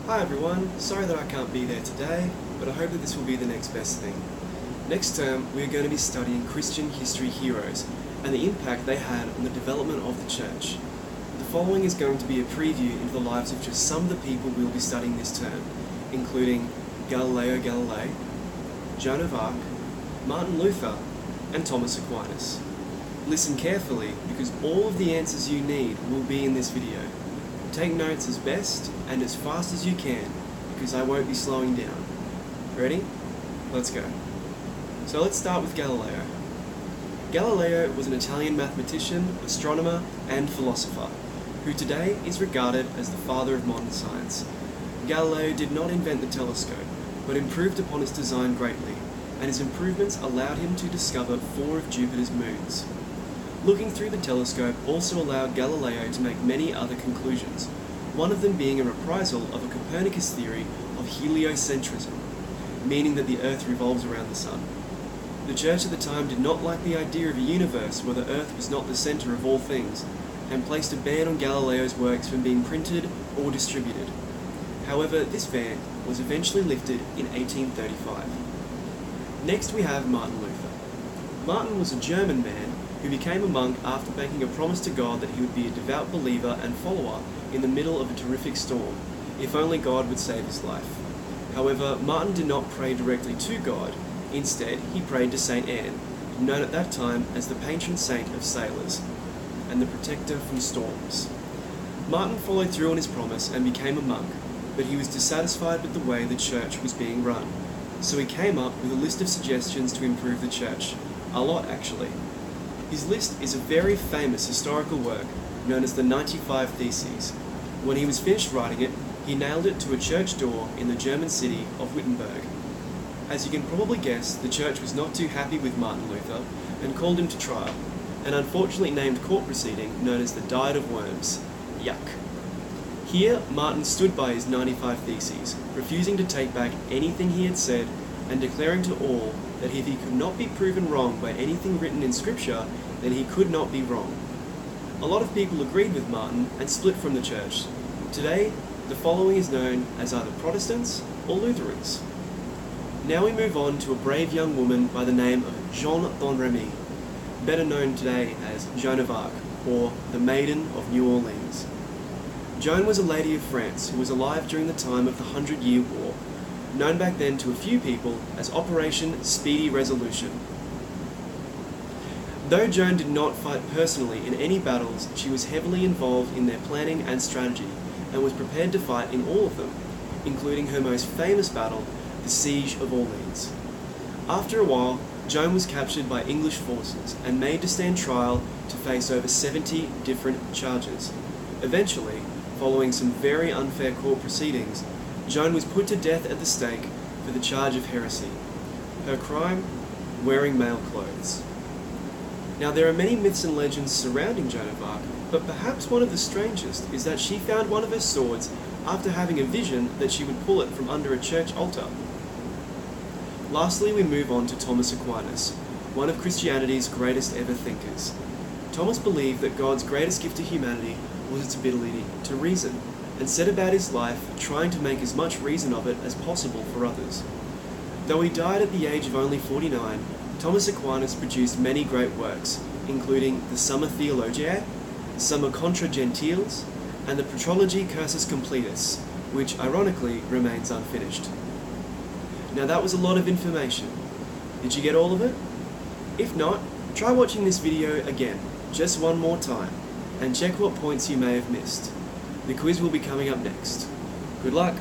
Hi everyone, sorry that I can't be there today, but I hope that this will be the next best thing. Next term, we are going to be studying Christian history heroes and the impact they had on the development of the church. The following is going to be a preview into the lives of just some of the people we will be studying this term, including Galileo Galilei, Joan of Arc, Martin Luther, and Thomas Aquinas. Listen carefully because all of the answers you need will be in this video. Take notes as best and as fast as you can because I won't be slowing down. Ready? Let's go. So let's start with Galileo. Galileo was an Italian mathematician, astronomer, and philosopher, who today is regarded as the father of modern science. Galileo did not invent the telescope, but improved upon its design greatly, and his improvements allowed him to discover 4 of Jupiter's moons. Looking through the telescope also allowed Galileo to make many other conclusions, one of them being a reprisal of a Copernicus theory of heliocentrism, meaning that the Earth revolves around the Sun. The Church at the time did not like the idea of a universe where the Earth was not the centre of all things, and placed a ban on Galileo's works from being printed or distributed. However, this ban was eventually lifted in 1835. Next we have Martin Luther. Martin was a German man who became a monk after making a promise to God that he would be a devout believer and follower in the middle of a terrific storm, if only God would save his life. However, Martin did not pray directly to God. Instead, he prayed to Saint Anne, known at that time as the patron saint of sailors and the protector from storms. Martin followed through on his promise and became a monk, but he was dissatisfied with the way the church was being run, so he came up with a list of suggestions to improve the church. A lot, actually. His list is a very famous historical work known as the 95 Theses. When he was finished writing it, he nailed it to a church door in the German city of Wittenberg. As you can probably guess, the church was not too happy with Martin Luther and called him to trial, an unfortunately named court proceeding known as the Diet of Worms. Yuck. Here, Martin stood by his 95 Theses, refusing to take back anything he had said and declaring to all that if he could not be proven wrong by anything written in Scripture, then he could not be wrong. A lot of people agreed with Martin and split from the church. Today, the following is known as either Protestants or Lutherans. Now we move on to a brave young woman by the name of Jeanne d'Remy, better known today as Joan of Arc, or the Maiden of New Orleans. Joan was a lady of France who was alive during the time of the 100-Year War, known back then to a few people as Operation Speedy Resolution. Though Joan did not fight personally in any battles, she was heavily involved in their planning and strategy, and was prepared to fight in all of them, including her most famous battle, the Siege of Orleans. After a while, Joan was captured by English forces and made to stand trial to face over 70 different charges. Eventually, following some very unfair court proceedings, Joan was put to death at the stake for the charge of heresy. Her crime? Wearing male clothes. Now there are many myths and legends surrounding Joan of Arc, but perhaps one of the strangest is that she found one of her swords after having a vision that she would pull it from under a church altar. Lastly, we move on to Thomas Aquinas, one of Christianity's greatest ever thinkers. Thomas believed that God's greatest gift to humanity was its ability to reason, and set about his life trying to make as much reason of it as possible for others. Though he died at the age of only 49, Thomas Aquinas produced many great works, including the Summa Theologiae, Summa Contra Gentiles, and the Patrology Cursus Completus, which ironically remains unfinished. Now that was a lot of information. Did you get all of it? If not, try watching this video again, just one more time, and check what points you may have missed. The quiz will be coming up next. Good luck!